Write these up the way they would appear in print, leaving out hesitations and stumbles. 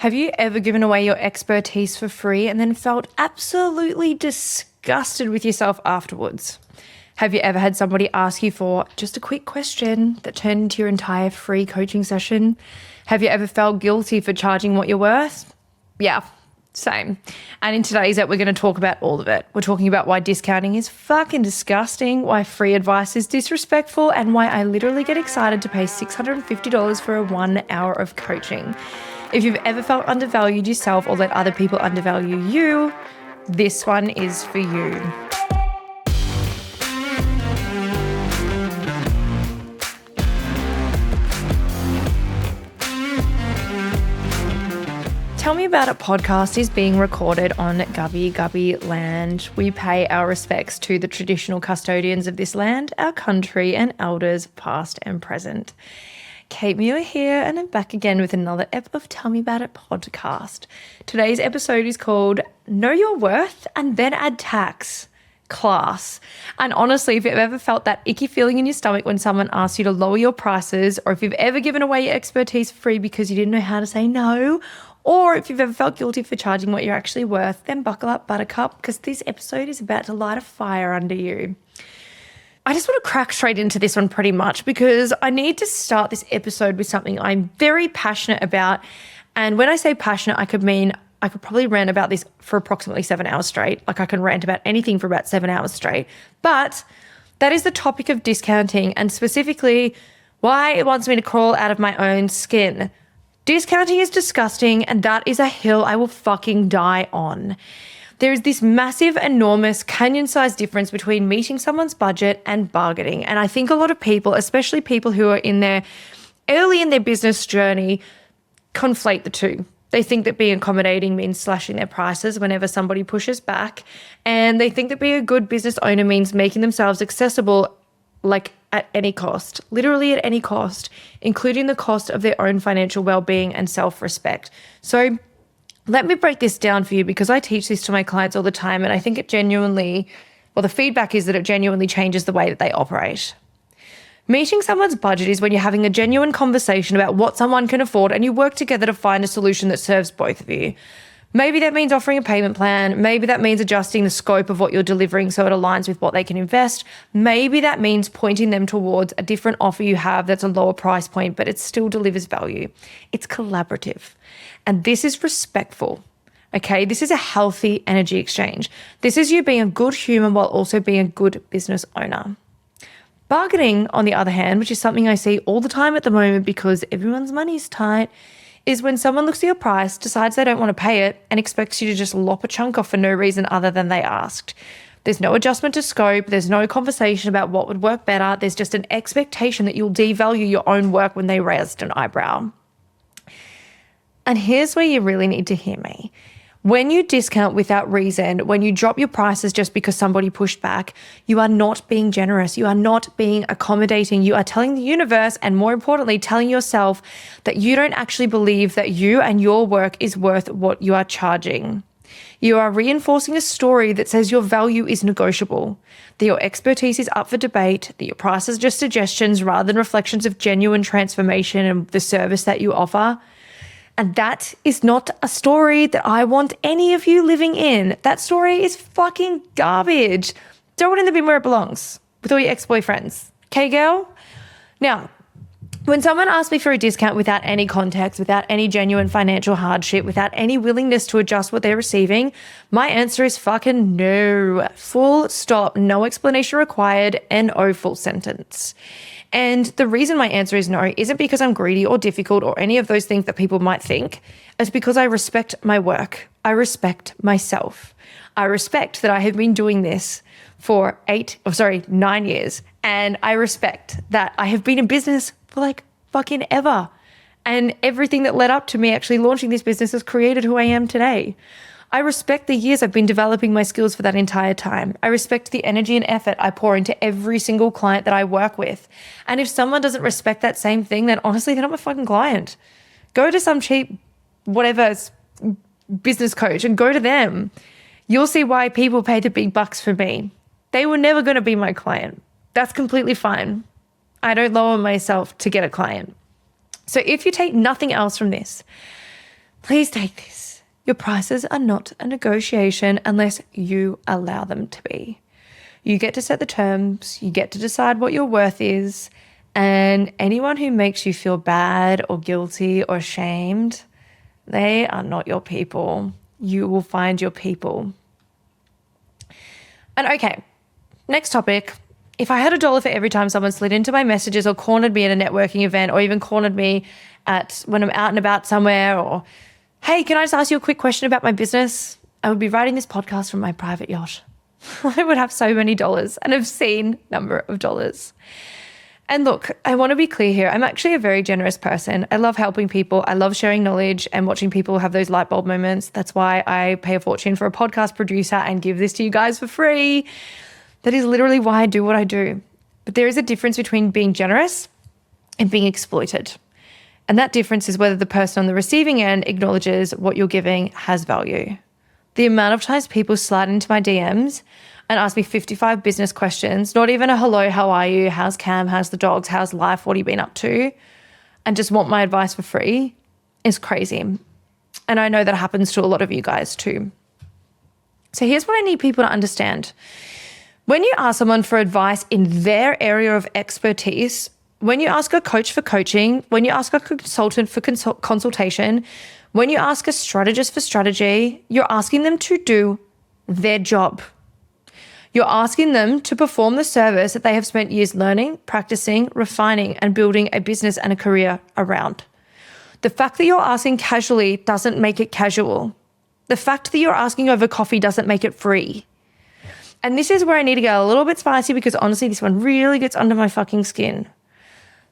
Have you ever given away your expertise for free and then felt absolutely disgusted with yourself afterwards? Have you ever had somebody ask you for just a quick question that turned into your entire free coaching session? Have you ever felt guilty for charging what you're worth? Yeah, same. And in today's app, we're going to talk about all of it. We're talking about why discounting is fucking disgusting, why free advice is disrespectful, and why I literally get excited to pay $650 for a 1 hour of coaching. If you've ever felt undervalued yourself or let other people undervalue you, this one is for you. Tell Me About It podcast is being recorded on Gubby land. We pay our respects to the traditional custodians of this land, our country, and elders past and present. Cait, Muir here, and I'm back again with another ep of Tell Me About It podcast. Today's episode is called Know Your Worth and Then Add Tax. Class. And honestly, if you've ever felt that icky feeling in your stomach when someone asks you to lower your prices, or if you've ever given away your expertise for free because you didn't know how to say no, or if you've ever felt guilty for charging what you're actually worth, then buckle up, buttercup, because this episode is about to light a fire under you. I just want to crack straight into this one pretty much because I need to start this episode with something I'm very passionate about. And when I say passionate, I could probably rant about this for approximately 7 hours straight. Like I can rant about anything for about 7 hours straight. But that is the topic of discounting and specifically why it wants me to crawl out of my own skin. Discounting is disgusting and that is a hill I will fucking die on. There is this massive, enormous, canyon-sized difference between meeting someone's budget and bargaining. And I think a lot of people, especially people who are early in their business journey, conflate the two. They think that being accommodating means slashing their prices whenever somebody pushes back. And they think that being a good business owner means making themselves accessible, like at any cost, literally at any cost, including the cost of their own financial well-being and self-respect. So let me break this down for you because I teach this to my clients all the time and I think the feedback is that it genuinely changes the way that they operate. Meeting someone's budget is when you're having a genuine conversation about what someone can afford and you work together to find a solution that serves both of you. Maybe that means offering a payment plan. Maybe that means adjusting the scope of what you're delivering so it aligns with what they can invest. Maybe that means pointing them towards a different offer you have that's a lower price point, but it still delivers value. It's collaborative. And this is respectful. Okay, this is a healthy energy exchange. This is you being a good human while also being a good business owner. Bargaining, on the other hand, which is something I see all the time at the moment because everyone's money's tight, is when someone looks at your price, decides they don't want to pay it, and expects you to just lop a chunk off for no reason other than they asked. There's no adjustment to scope. There's no conversation about what would work better. There's just an expectation that you'll devalue your own work when they raised an eyebrow. And here's where you really need to hear me. When you discount without reason, when you drop your prices just because somebody pushed back, you are not being generous. You are not being accommodating. You are telling the universe, and more importantly, telling yourself that you don't actually believe that you and your work is worth what you are charging. You are reinforcing a story that says your value is negotiable, that your expertise is up for debate, that your prices are just suggestions rather than reflections of genuine transformation and the service that you offer. And that is not a story that I want any of you living in. That story is fucking garbage. Throw it in the bin where it belongs with all your ex-boyfriends. Okay, girl? Now, when someone asks me for a discount without any context, without any genuine financial hardship, without any willingness to adjust what they're receiving, my answer is fucking no. Full stop. No explanation required. N-O full sentence. And the reason my answer is no isn't because I'm greedy or difficult or any of those things that people might think. It's because I respect my work. I respect myself. I respect that I have been doing this for 9 years. And I respect that I have been in business for like fucking ever. And everything that led up to me actually launching this business has created who I am today. I respect the years I've been developing my skills for that entire time. I respect the energy and effort I pour into every single client that I work with. And if someone doesn't respect that same thing, then honestly, they're not my fucking client. Go to some cheap, whatever, business coach and go to them. You'll see why people pay the big bucks for me. They were never going to be my client. That's completely fine. I don't lower myself to get a client. So if you take nothing else from this, Please take this. Your prices are not a negotiation unless you allow them to be. You get to set the terms, you get to decide what your worth is, and anyone who makes you feel bad or guilty or ashamed, they are not your people. You will find your people. And okay, next topic. If I had $1 for every time someone slid into my messages or cornered me at a networking event or even cornered me when I'm out and about somewhere or, hey, can I just ask you a quick question about my business? I would be writing this podcast from my private yacht. I would have so many dollars, an obscene number of dollars. And look, I want to be clear here. I'm actually a very generous person. I love helping people. I love sharing knowledge and watching people have those light bulb moments. That's why I pay a fortune for a podcast producer and give this to you guys for free. That is literally why I do what I do. But there is a difference between being generous and being exploited. And that difference is whether the person on the receiving end acknowledges what you're giving has value. The amount of times people slide into my DMs and ask me 55 business questions, not even a hello, how are you, how's Cam, how's the dogs, how's life, what have you been up to, and just want my advice for free is crazy. And I know that happens to a lot of you guys too. So here's what I need people to understand. When you ask someone for advice in their area of expertise, when you ask a coach for coaching, when you ask a consultant for consultation, when you ask a strategist for strategy, you're asking them to do their job. You're asking them to perform the service that they have spent years learning, practicing, refining, and building a business and a career around. The fact that you're asking casually doesn't make it casual. The fact that you're asking over coffee doesn't make it free. And this is where I need to get a little bit spicy because honestly, this one really gets under my fucking skin.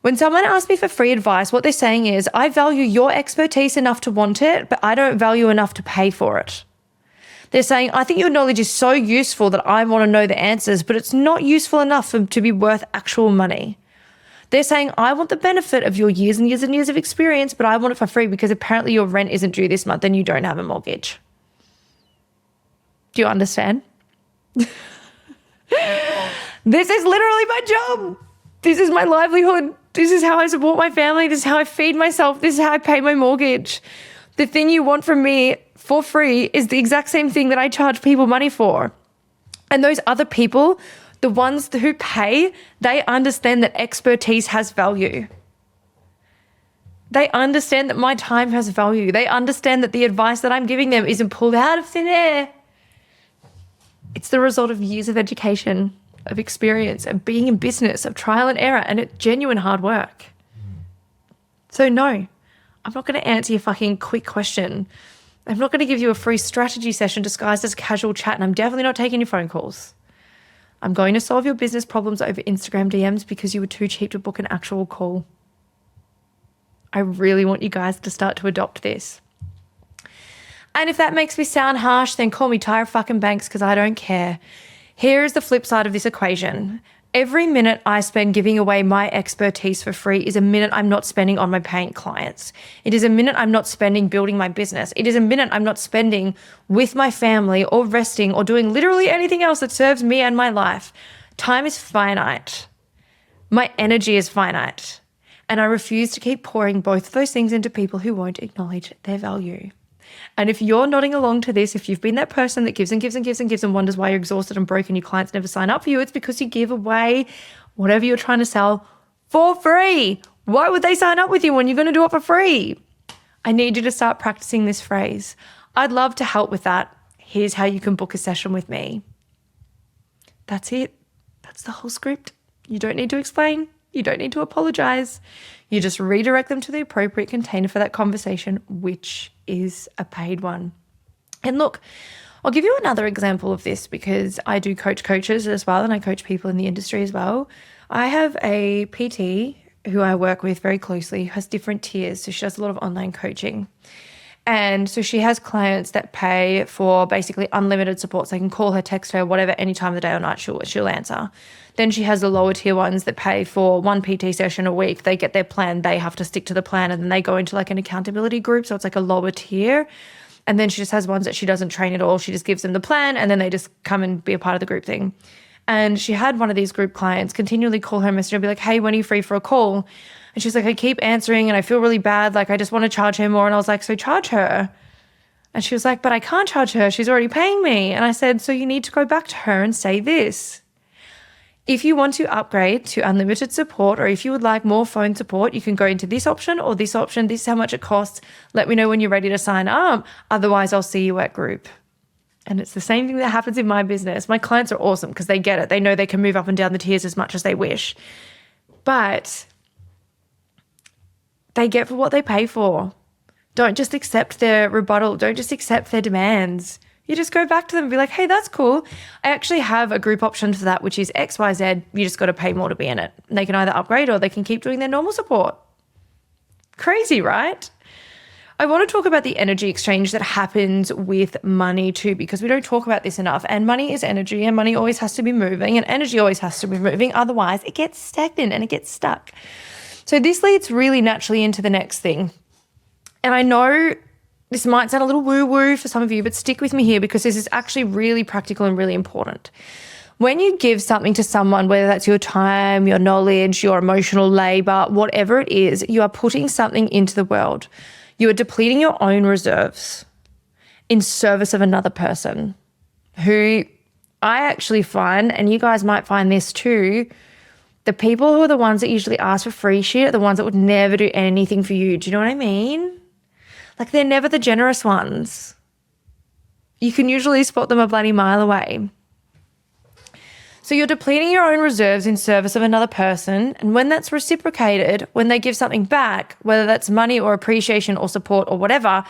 When someone asks me for free advice, what they're saying is, I value your expertise enough to want it, but I don't value enough to pay for it. They're saying, I think your knowledge is so useful that I want to know the answers, but it's not useful enough to be worth actual money. They're saying, I want the benefit of your years and years and years of experience, but I want it for free because apparently your rent isn't due this month and you don't have a mortgage. Do you understand? This is literally my job. This is my livelihood. This is how I support my family. This is how I feed myself. This is how I pay my mortgage. The thing you want from me for free is the exact same thing that I charge people money for. And those other people, the ones who pay, they understand that expertise has value. They understand that my time has value. They understand that the advice that I'm giving them isn't pulled out of thin air. It's the result of years of education, of experience, of being in business, of trial and error, and it's genuine hard work. So no, I'm not going to answer your fucking quick question. I'm not going to give you a free strategy session disguised as a casual chat, and I'm definitely not taking your phone calls. I'm going to solve your business problems over Instagram DMs because you were too cheap to book an actual call. I really want you guys to start to adopt this. And if that makes me sound harsh, then call me Tyra fucking Banks because I don't care. Here is the flip side of this equation. Every minute I spend giving away my expertise for free is a minute I'm not spending on my paying clients. It is a minute I'm not spending building my business. It is a minute I'm not spending with my family or resting or doing literally anything else that serves me and my life. Time is finite. My energy is finite. And I refuse to keep pouring both of those things into people who won't acknowledge their value. And if you're nodding along to this, if you've been that person that gives and gives and gives and gives and wonders why you're exhausted and broken, your clients never sign up for you, it's because you give away whatever you're trying to sell for free. Why would they sign up with you when you're going to do it for free? I need you to start practicing this phrase. I'd love to help with that. Here's how you can book a session with me. That's it. That's the whole script. You don't need to explain. You don't need to apologize. You just redirect them to the appropriate container for that conversation, which is a paid one. And look, I'll give you another example of this because I do coach coaches as well, and I coach people in the industry as well. I have a PT who I work with very closely who has different tiers. So she does a lot of online coaching. And so she has clients that pay for basically unlimited support. So they can call her, text her, whatever, any time of the day or night, she'll answer. Then she has the lower tier ones that pay for one PT session a week. They get their plan. They have to stick to the plan, and then they go into like an accountability group. So it's like a lower tier. And then she just has ones that she doesn't train at all. She just gives them the plan, and then they just come and be a part of the group thing. And she had one of these group clients continually call her, message her, be like, hey, when are you free for a call? And she's like, I keep answering and I feel really bad. Like, I just want to charge her more. And I was like, so charge her. And she was like, but I can't charge her. She's already paying me. And I said, so you need to go back to her and say this. If you want to upgrade to unlimited support, or if you would like more phone support, you can go into this option or this option. This is how much it costs. Let me know when you're ready to sign up. Otherwise, I'll see you at group. And it's the same thing that happens in my business. My clients are awesome because they get it. They know they can move up and down the tiers as much as they wish. But they get for what they pay for. Don't just accept their rebuttal. Don't just accept their demands. You just go back to them and be like, hey, that's cool. I actually have a group option for that, which is XYZ. You just got to pay more to be in it. And they can either upgrade or they can keep doing their normal support. Crazy, right? I want to talk about the energy exchange that happens with money too, because we don't talk about this enough. And money is energy, and money always has to be moving, and energy always has to be moving. Otherwise, it gets stagnant and it gets stuck. So this leads really naturally into the next thing. And I know this might sound a little woo-woo for some of you, but stick with me here because this is actually really practical and really important. When you give something to someone, whether that's your time, your knowledge, your emotional labor, whatever it is, you are putting something into the world. You are depleting your own reserves in service of another person who I actually find, and you guys might find this too, the people who are the ones that usually ask for free shit are the ones that would never do anything for you. Do you know what I mean? Like, they're never the generous ones. You can usually spot them a bloody mile away. So you're depleting your own reserves in service of another person. And when that's reciprocated, when they give something back, whether that's money or appreciation or support or whatever,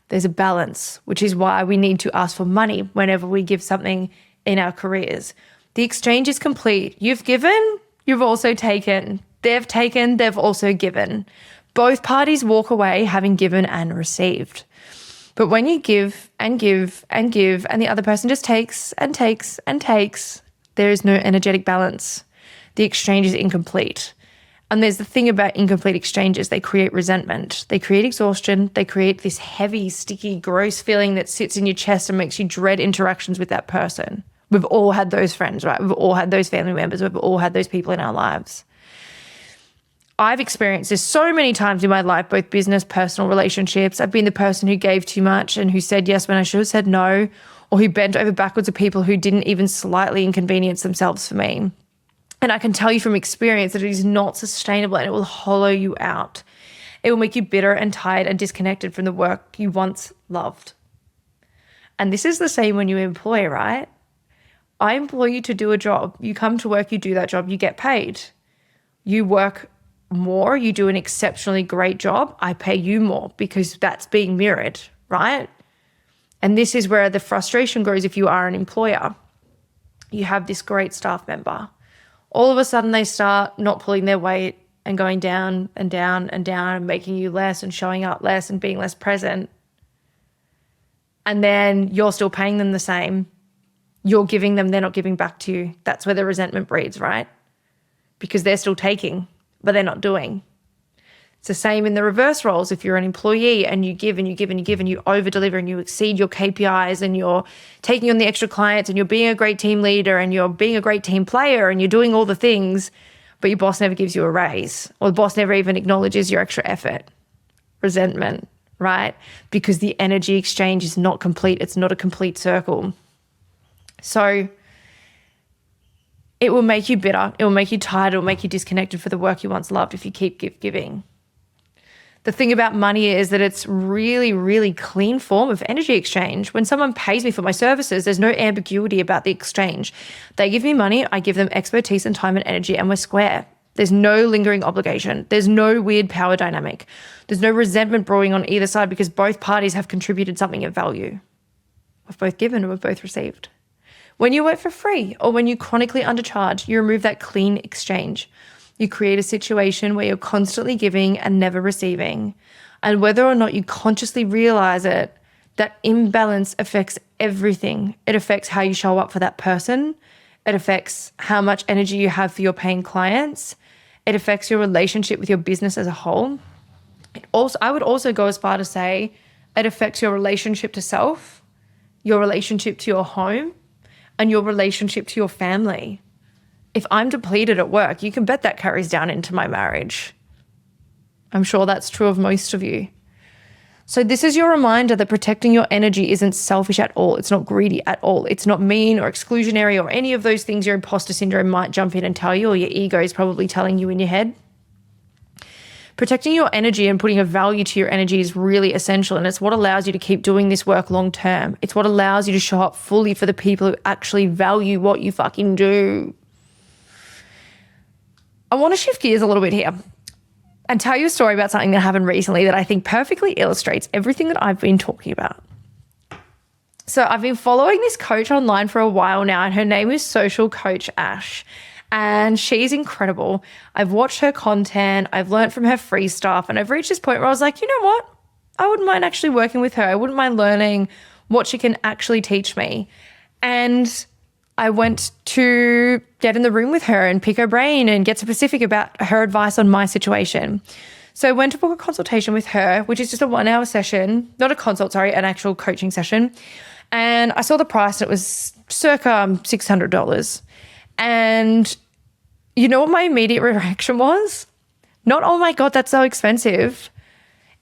there's a balance, which is why we need to ask for money whenever we give something in our careers. The exchange is complete. You've given, you've also taken. They've also given. Both parties walk away having given and received. But when you give and give and give and the other person just takes and takes and takes, there is no energetic balance. The exchange is incomplete. And there's the thing about incomplete exchanges. They create resentment. They create exhaustion. They create this heavy, sticky, gross feeling that sits in your chest and makes you dread interactions with that person. We've all had those friends, right? We've all had those family members. We've all had those people in our lives. I've experienced this so many times in my life, both business, personal relationships. I've been the person who gave too much and who said yes when I should have said no, or who bent over backwards to people who didn't even slightly inconvenience themselves for me. And I can tell you from experience that it is not sustainable and it will hollow you out. It will make you bitter and tired and disconnected from the work you once loved. And this is the same when you employ, right? I employ you to do a job. You come to work, you do that job, you get paid. You work more, you do an exceptionally great job, I pay you more because that's being mirrored, right? And this is where the frustration grows if you are an employer. You have this great staff member. All of a sudden they start not pulling their weight and going down and down and down and making you less and showing up less and being less present. And then you're still paying them the same. You're giving them, they're not giving back to you. That's where the resentment breeds, right? Because they're still taking, but they're not doing. It's the same in the reverse roles. If you're an employee and you give and you give and you give and you over-deliver and you exceed your KPIs and you're taking on the extra clients and you're being a great team leader and you're being a great team player and you're doing all the things, but your boss never gives you a raise or the boss never even acknowledges your extra effort. Resentment, right? Because the energy exchange is not complete. It's not a complete circle. So it will make you bitter. It will make you tired. It will make you disconnected for the work you once loved if you keep giving. The thing about money is that it's really, really clean form of energy exchange. When someone pays me for my services, there's no ambiguity about the exchange. They give me money, I give them expertise and time and energy, and we're square. There's no lingering obligation. There's no weird power dynamic. There's no resentment brewing on either side because both parties have contributed something of value. We've both given and we've both received. When you work for free or when you chronically undercharge, you remove that clean exchange. You create a situation where you're constantly giving and never receiving. And whether or not you consciously realize it, that imbalance affects everything. It affects how you show up for that person. It affects how much energy you have for your paying clients. It affects your relationship with your business as a whole. I would also go as far to say it affects your relationship to self, your relationship to your home, and your relationship to your family. If I'm depleted at work, you can bet that carries down into my marriage. I'm sure that's true of most of you. So this is your reminder that protecting your energy isn't selfish at all. It's not greedy at all. It's not mean or exclusionary or any of those things your imposter syndrome might jump in and tell you, or your ego is probably telling you in your head. Protecting your energy and putting a value to your energy is really essential, and it's what allows you to keep doing this work long term. It's what allows you to show up fully for the people who actually value what you fucking do. I want to shift gears a little bit here and tell you a story about something that happened recently that I think perfectly illustrates everything that I've been talking about. So I've been following this coach online for a while now, and her name is Social Coach Ash, and she's incredible. I've watched her content, I've learned from her free stuff, and I've reached this point where I was like, you know what? I wouldn't mind actually working with her. I wouldn't mind learning what she can actually teach me. And I went to get in the room with her and pick her brain and get specific about her advice on my situation. So I went to book a consultation with her, which is just a 1 hour session, not a consult, sorry, an actual coaching session. And I saw the price, and it was circa $600. And you know what my immediate reaction was? Not, oh my God, that's so expensive.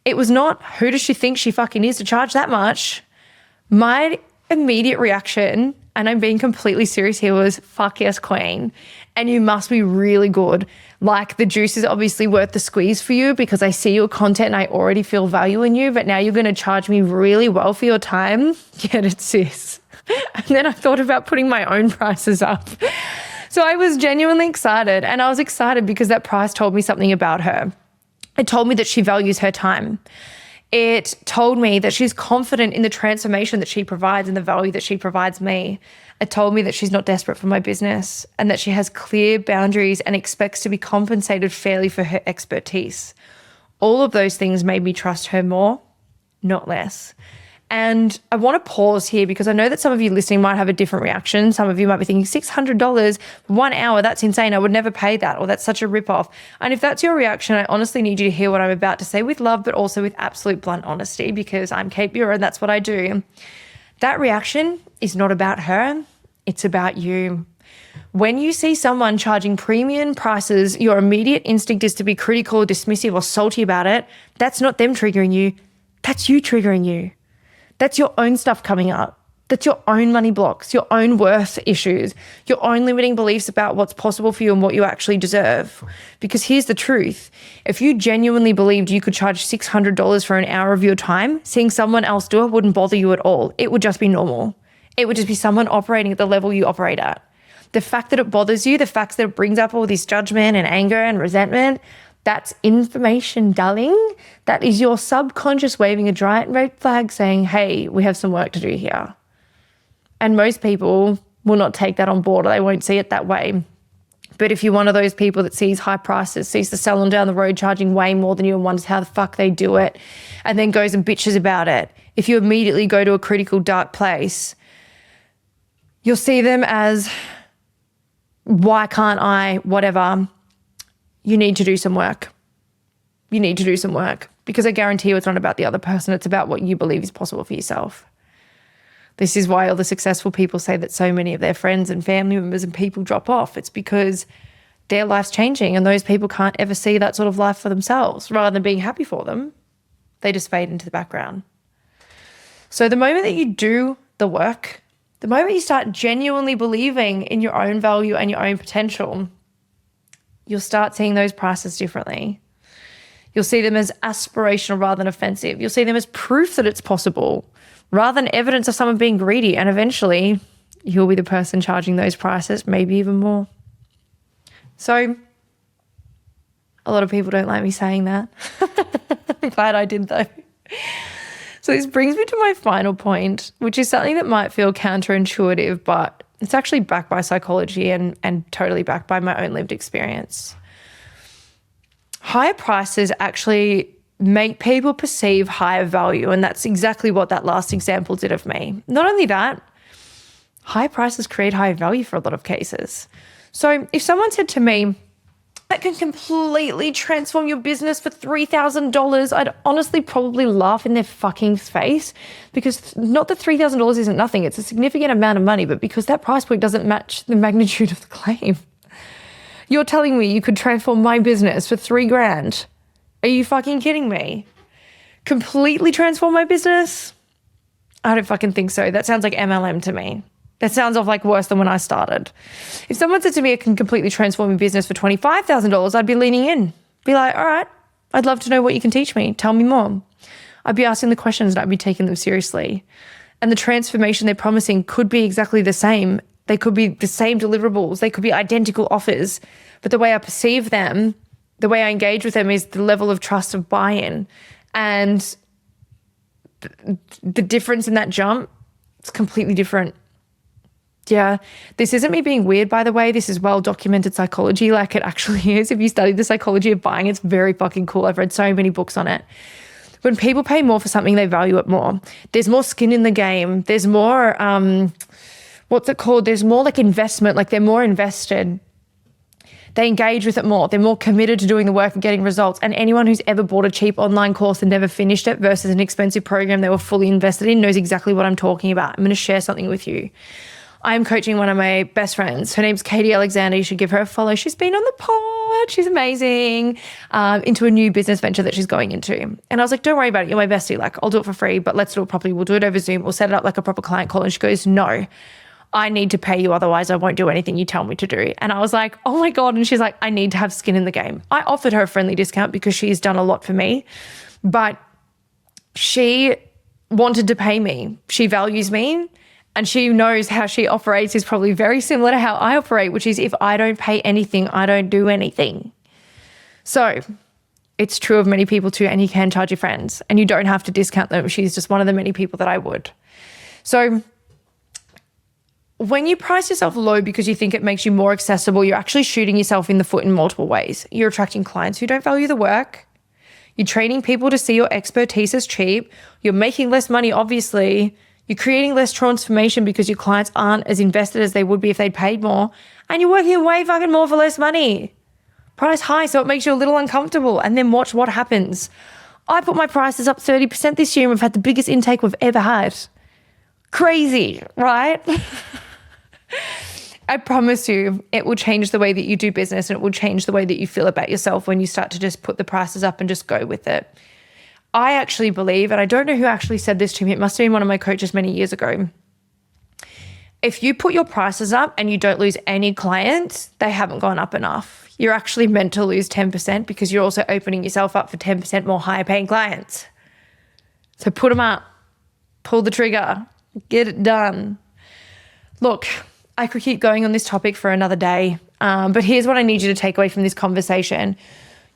It was not, who does she think she fucking is to charge that much? My immediate reaction, and I'm being completely serious here, was fuck yes, queen. And you must be really good. Like, the juice is obviously worth the squeeze for you because I see your content and I already feel value in you, but now you're going to charge me really well for your time. Get it, sis. And then I thought about putting my own prices up. So I was genuinely excited, and I was excited because that price told me something about her. It told me that she values her time. It told me that she's confident in the transformation that she provides and the value that she provides me. It told me that she's not desperate for my business and that she has clear boundaries and expects to be compensated fairly for her expertise. All of those things made me trust her more, not less. And I want to pause here because I know that some of you listening might have a different reaction. Some of you might be thinking $600 for 1 hour, that's insane. I would never pay that, or that's such a ripoff. And if that's your reaction, I honestly need you to hear what I'm about to say with love, but also with absolute blunt honesty, because I'm Cait Muir and that's what I do. That reaction is not about her. It's about you. When you see someone charging premium prices, your immediate instinct is to be critical, dismissive, or salty about it. That's not them triggering you. That's you triggering you. That's your own stuff coming up. That's your own money blocks, your own worth issues, your own limiting beliefs about what's possible for you and what you actually deserve. Because here's the truth. If you genuinely believed you could charge $600 for an hour of your time, seeing someone else do it wouldn't bother you at all. It would just be normal. It would just be someone operating at the level you operate at. The fact that it bothers you, the fact that it brings up all this judgment and anger and resentment, that's information, darling. That is your subconscious waving a giant red flag saying, hey, we have some work to do here. And most people will not take that on board, or they won't see it that way. But if you're one of those people that sees high prices, sees the salon down the road charging way more than you and wonders how the fuck they do it, and then goes and bitches about it, if you immediately go to a critical, dark place, you'll see them as, why can't I, whatever. You need to do some work. You need to do some work, because I guarantee you it's not about the other person. It's about what you believe is possible for yourself. This is why all the successful people say that so many of their friends and family members and people drop off. It's because their life's changing and those people can't ever see that sort of life for themselves. Rather than being happy for them, they just fade into the background. So the moment that you do the work, the moment you start genuinely believing in your own value and your own potential, you'll start seeing those prices differently. You'll see them as aspirational rather than offensive. You'll see them as proof that it's possible rather than evidence of someone being greedy. And eventually you'll be the person charging those prices, maybe even more. So a lot of people don't like me saying that. I'm glad I did though. So this brings me to my final point, which is something that might feel counterintuitive, but it's actually backed by psychology and totally backed by my own lived experience. Higher prices actually make people perceive higher value, and that's exactly what that last example did of me. Not only that, high prices create higher value for a lot of cases. So if someone said to me, that can completely transform your business for $3,000, I'd honestly probably laugh in their fucking face, because not that $3,000 isn't nothing, it's a significant amount of money, but because that price point doesn't match the magnitude of the claim. You're telling me you could transform my business for $3,000. Are you fucking kidding me? Completely transform my business? I don't fucking think so. That sounds like MLM to me. That sounds like worse than when I started. If someone said to me, I can completely transform your business for $25,000, I'd be leaning in. Be like, all right, I'd love to know what you can teach me. Tell me more. I'd be asking the questions and I'd be taking them seriously. And the transformation they're promising could be exactly the same. They could be the same deliverables. They could be identical offers. But the way I perceive them, the way I engage with them is the level of trust of buy-in. And the difference in that jump, it's completely different. Yeah, this isn't me being weird, by the way. This is well-documented psychology, like it actually is. If you study the psychology of buying, it's very fucking cool. I've read so many books on it. When people pay more for something, they value it more. There's more skin in the game. There's more, what's it called? There's more like investment, like they're more invested. They engage with it more. They're more committed to doing the work and getting results. And anyone who's ever bought a cheap online course and never finished it versus an expensive program they were fully invested in knows exactly what I'm talking about. I'm going to share something with you. I'm coaching one of my best friends. Her name's Cait Alexander. You should give her a follow. She's been on the pod. She's amazing. Into a new business venture that she's going into. And I was like, don't worry about it. You're my bestie. Like, I'll do it for free, but let's do it properly. We'll do it over Zoom. We'll set it up like a proper client call. And she goes, no, I need to pay you. Otherwise I won't do anything you tell me to do. And I was like, oh my God. And she's like, I need to have skin in the game. I offered her a friendly discount because she's done a lot for me, but she wanted to pay me. She values me. And she knows how she operates is probably very similar to how I operate, which is if I don't pay anything, I don't do anything. So it's true of many people too, and you can charge your friends and you don't have to discount them. She's just one of the many people that I would. So when you price yourself low because you think it makes you more accessible, you're actually shooting yourself in the foot in multiple ways. You're attracting clients who don't value the work. You're training people to see your expertise as cheap. You're making less money, obviously. You're creating less transformation because your clients aren't as invested as they would be if they'd paid more. And you're working way fucking more for less money. Price high, so it makes you a little uncomfortable. And then watch what happens. I put my prices up 30% this year and we've had the biggest intake we've ever had. Crazy, right? I promise you it will change the way that you do business and it will change the way that you feel about yourself when you start to just put the prices up and just go with it. I actually believe, and I don't know who actually said this to me, it must have been one of my coaches many years ago. If you put your prices up and you don't lose any clients, they haven't gone up enough. You're actually meant to lose 10% because you're also opening yourself up for 10% more higher paying clients. So put them up, pull the trigger, get it done. Look, I could keep going on this topic for another day, but here's what I need you to take away from this conversation.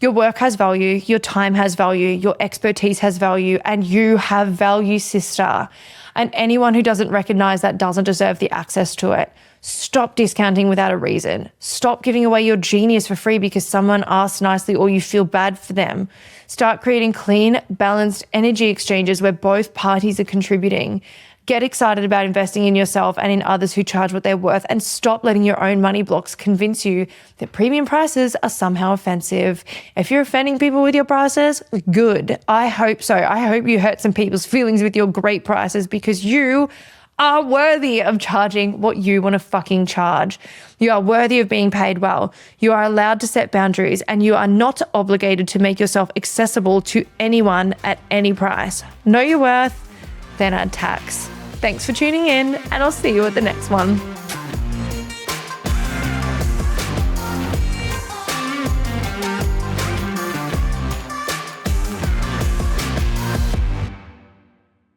Your work has value, your time has value, your expertise has value, and you have value, sister. And anyone who doesn't recognize that doesn't deserve the access to it. Stop discounting without a reason. Stop giving away your genius for free because someone asked nicely or you feel bad for them. Start creating clean, balanced energy exchanges where both parties are contributing. Get excited about investing in yourself and in others who charge what they're worth, and stop letting your own money blocks convince you that premium prices are somehow offensive. If you're offending people with your prices, good. I hope so. I hope you hurt some people's feelings with your great prices because you are worthy of charging what you want to fucking charge. You are worthy of being paid well. You are allowed to set boundaries and you are not obligated to make yourself accessible to anyone at any price. Know your worth, then add tax. Thanks for tuning in, and I'll see you at the next one.